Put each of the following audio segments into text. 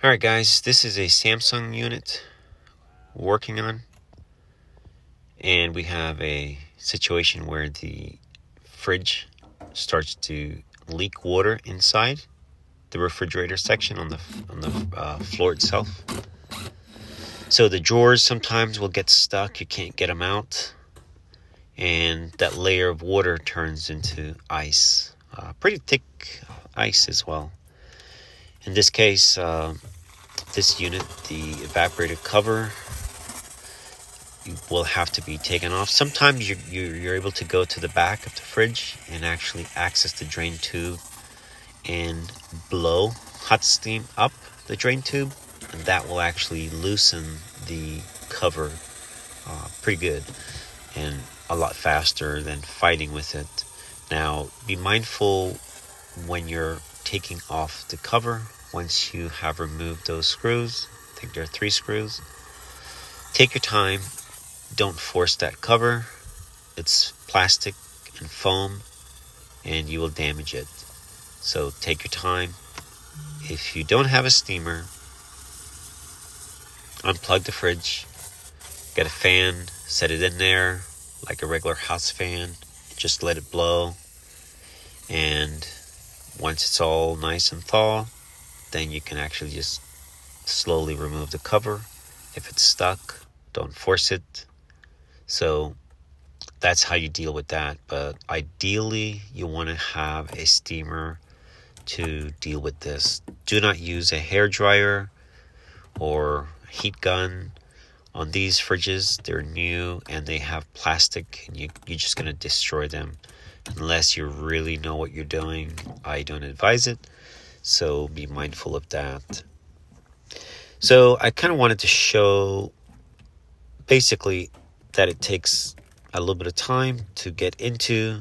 Alright guys, this is a Samsung unit we're working on, and we have a situation where the fridge starts to leak water inside the refrigerator section on the floor itself. So the drawers sometimes will get stuck, you can't get them out, and that layer of water turns into ice, pretty thick ice as well. In this case, this unit, the evaporator cover, will have to be taken off. Sometimes you're able to go to the back of the fridge and actually access the drain tube and blow hot steam up the drain tube, and that will actually loosen the cover pretty good and a lot faster than fighting with it. Now, be mindful when you're taking off the cover. Once you have removed those screws, I think there are 3 screws, take your time. Don't force that cover. It's plastic and foam, and you will damage it. So take your time. If you don't have a steamer, unplug the fridge, get a fan, set it in there like a regular house fan, just let it blow, and once it's all nice and thaw, then you can actually just slowly remove the cover. If it's stuck, don't force it. So that's how you deal with that. But ideally, you want to have a steamer to deal with this. Do not use a hair dryer or heat gun on these fridges. They're new and they have plastic, and you're just going to destroy them. Unless you really know what you're doing, I don't advise it. So be mindful of that. So I kind of wanted to show basically that it takes a little bit of time to get into.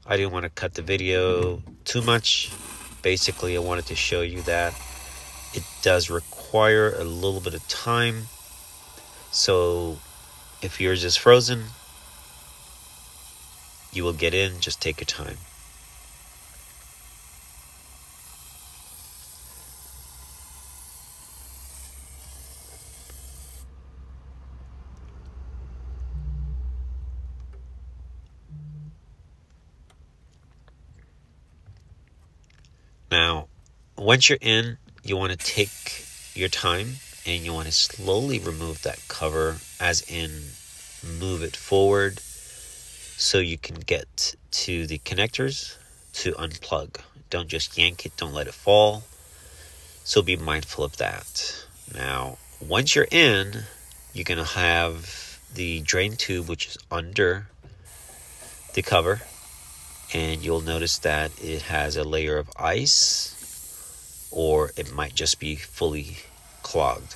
I didn't want to cut the video too much. Basically, I wanted to show you that it does require a little bit of time. So if yours is frozen, you will get in. Just take your time. Now, once you're in, you want to take your time and you want to slowly remove that cover, as in move it forward so you can get to the connectors to unplug. Don't just yank it, don't let it fall. So be mindful of that. Now, once you're in, you're going to have the drain tube, which is under the cover, and you'll notice that it has a layer of ice, or it might just be fully clogged.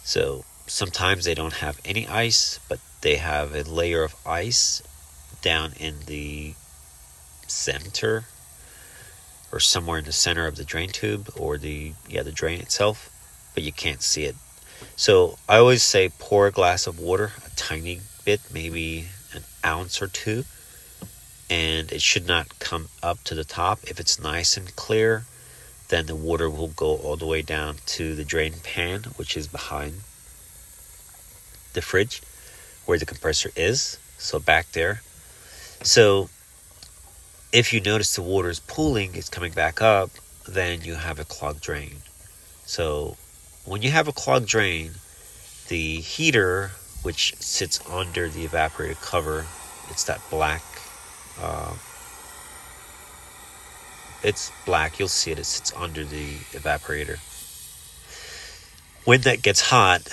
So sometimes they don't have any ice, but they have a layer of ice down in the center, or somewhere in the center of the drain tube, or the drain itself, but you can't see it. So I always say pour a glass of water, a tiny bit, maybe an ounce or 2, and it should not come up to the top. If it's nice and clear, then the water will go all the way down to the drain pan, which is behind the fridge where the compressor is, so back there. So if you notice the water is pooling, it's coming back up, then you have a clogged drain. So when you have a clogged drain, the heater, which sits under the evaporator cover, it's that black, it's black, you'll see it, it sits under the evaporator. When that gets hot,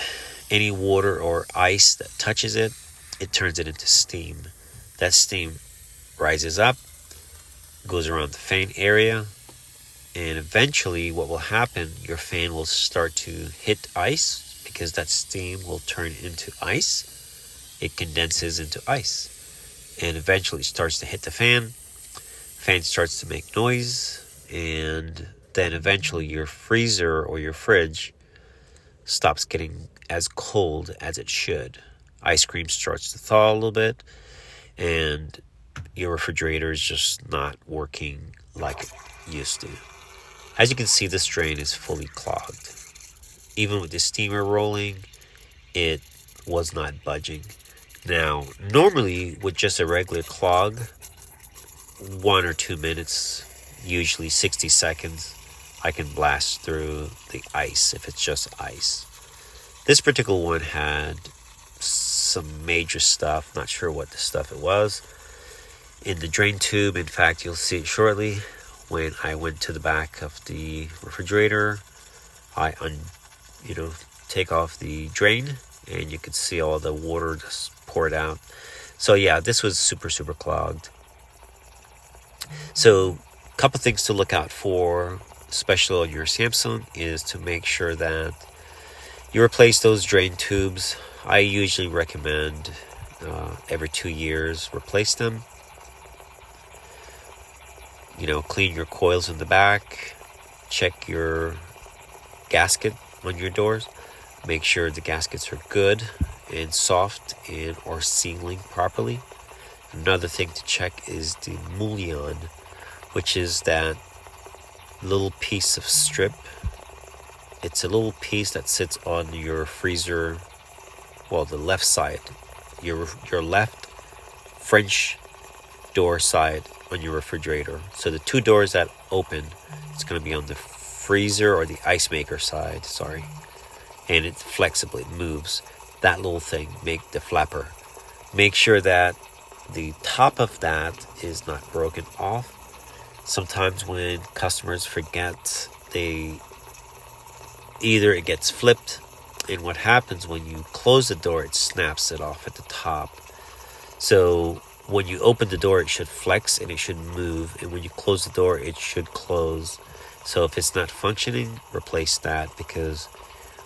any water or ice that touches it, it turns it into steam. That steam rises up, goes around the fan area, and eventually what will happen, your fan will start to hit ice, because that steam will turn into ice. It condenses into ice and eventually starts to hit the fan. Fan starts to make noise, and then eventually your freezer or your fridge stops getting as cold as it should. Ice cream starts to thaw a little bit, and your refrigerator is just not working like it used to. As you can see, this drain is fully clogged. even with the steamer rolling, it was not budging. Now, normally with just a regular clog, 1 or 2 minutes, usually 60 seconds, I can blast through the ice if it's just ice. This particular one had some major stuff, not sure what the stuff it was, in the drain tube. In fact, you'll see it shortly. When I went to the back of the refrigerator, I take off the drain, and you could see all the water just poured out. So yeah, this was super clogged. So a couple things to look out for, especially on your Samsung, is to make sure that you replace those drain tubes. I usually recommend every 2 years replace them. Clean your coils in the back, check your gasket on your doors, make sure the gaskets are good and soft and are sealing properly. Another thing to check is the Mullion, which is that little piece of strip. It's a little piece that sits on your freezer, well, the left side, your left French door side on your refrigerator. So the 2 doors that open, it's going to be on the freezer or the ice maker side, sorry. And it flexibly moves. That little thing, make the flapper. Make sure that the top of that is not broken off. Sometimes when customers forget, either it gets flipped, and what happens when you close the door, it snaps it off at the top. So when you open the door, it should flex and it should move, and when you close the door, it should close. So if it's not functioning, replace that, because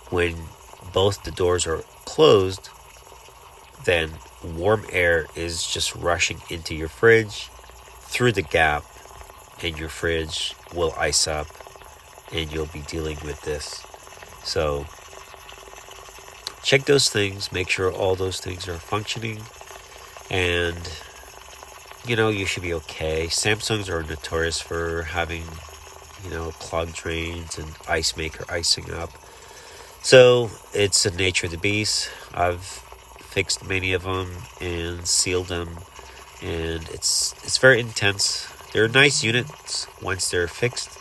when both the doors are closed, then warm air is just rushing into your fridge through the gap, and your fridge will ice up, and you'll be dealing with this. So check those things, make sure all those things are functioning, and you should be okay. Samsungs are notorious for having clogged drains and ice maker icing up. So it's the nature of the beast. I've fixed many of them and sealed them, and it's very intense. They're nice units once they're fixed,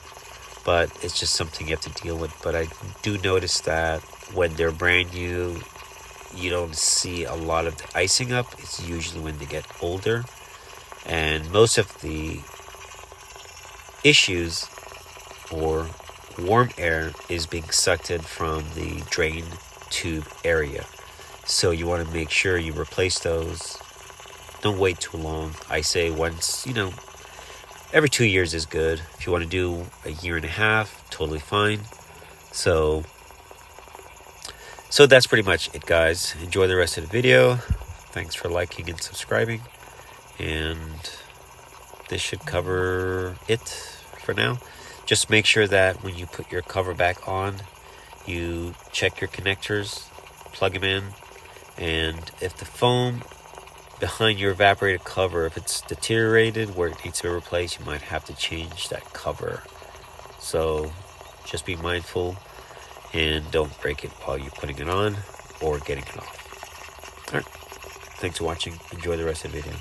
but it's just something you have to deal with. But I do notice that when they're brand new, you don't see a lot of the icing up. It's usually when they get older, and most of the issues or warm air is being sucked in from the drain tube area. So you want to make sure you replace those. Don't wait too long. I say once, every 2 years is good. If you want to do a year and a half, totally fine. So that's pretty much it, guys. Enjoy the rest of the video. Thanks for liking and subscribing. And this should cover it for now. Just make sure that when you put your cover back on, you check your connectors, plug them in, and if the foam behind your evaporator cover, if it's deteriorated where it needs to be replaced, you might have to change that cover. So just be mindful and don't break it while you're putting it on or getting it off. Alright, thanks for watching. Enjoy the rest of the video.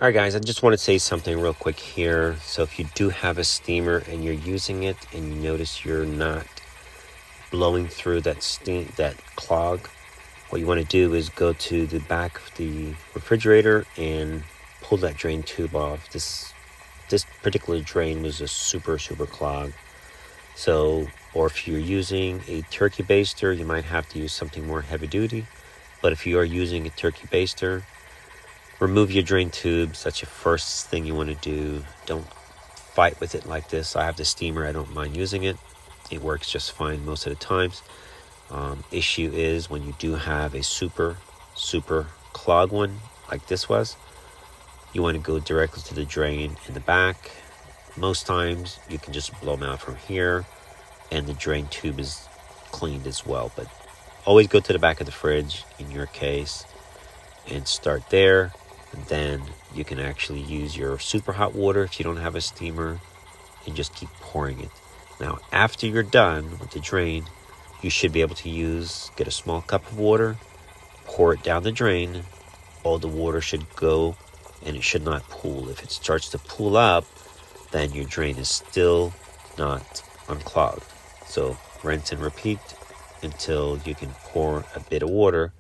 Alright guys, I just want to say something real quick here. So if you do have a steamer and you're using it and you notice you're not blowing through that steam, that clog, what you want to do is go to the back of the refrigerator and pull that drain tube off. This particular drain was a super clog. So, or if you're using a turkey baster, you might have to use something more heavy duty. But if you are using a turkey baster, remove your drain tubes. That's your first thing you want to do. Don't fight with it like this. I have the steamer. I don't mind using it. It works just fine most of the times. Issue is when you do have a super clog one like this was, you want to go directly to the drain in the back. Most times you can just blow them out from here and the drain tube is cleaned as well. But always go to the back of the fridge in your case and start there. And then you can actually use your super hot water if you don't have a steamer and just keep pouring it. Now, after you're done with the drain, you should be able to get a small cup of water, pour it down the drain. All the water should go and it should not pool. If it starts to pool up, then your drain is still not unclogged. So rinse and repeat until you can pour a bit of water.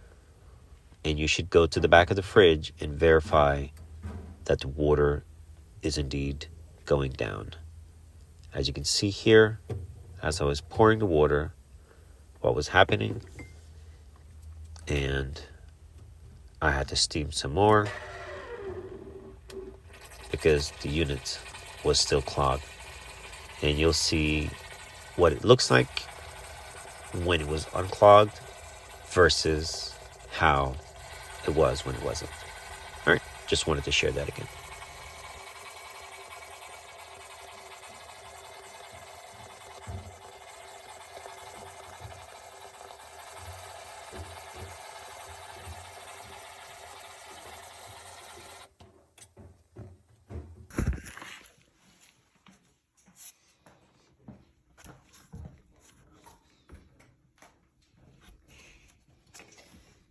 And you should go to the back of the fridge and verify that the water is indeed going down. As you can see here, as I was pouring the water, what was happening, and I had to steam some more because the unit was still clogged. And you'll see what it looks like when it was unclogged versus how it was when it wasn't. All right, just wanted to share that again.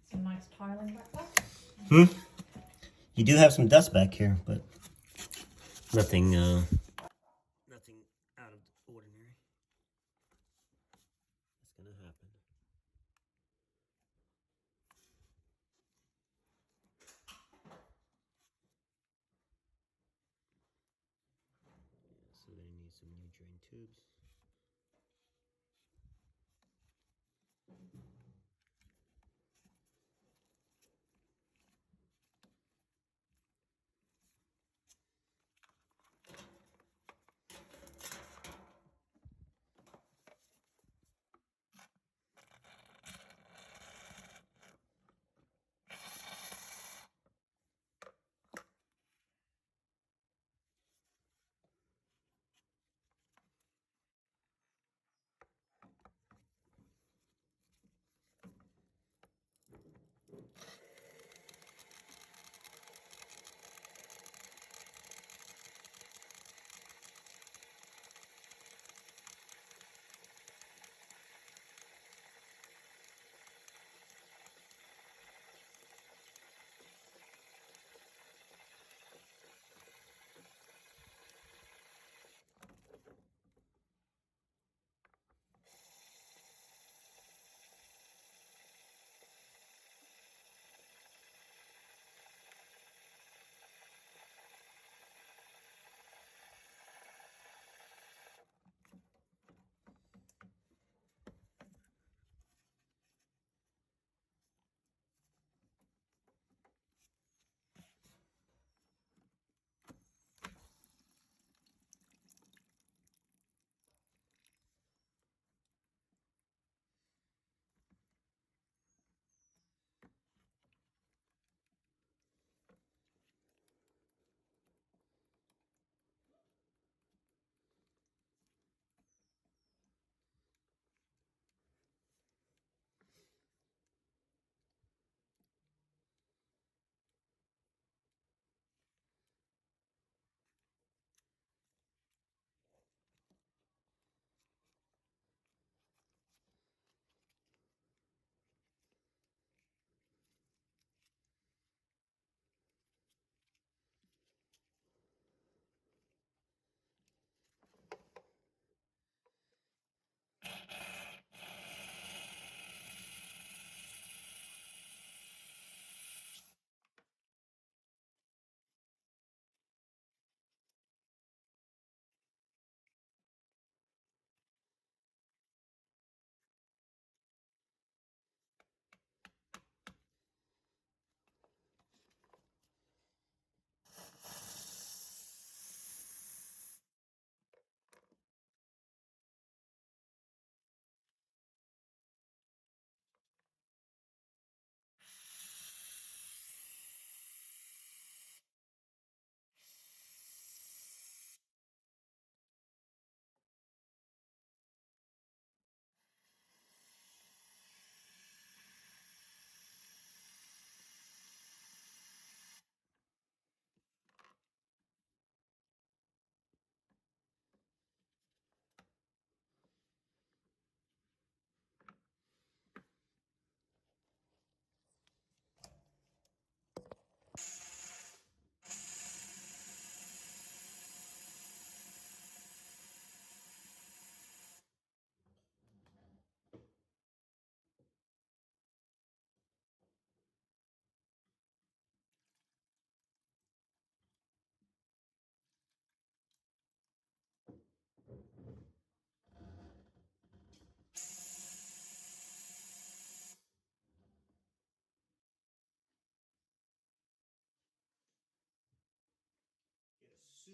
Some nice tiling back there. You do have some dust back here, but nothing out of the ordinary. That's gonna happen. So they need some new drain tubes.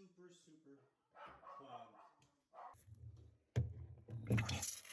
super clogged.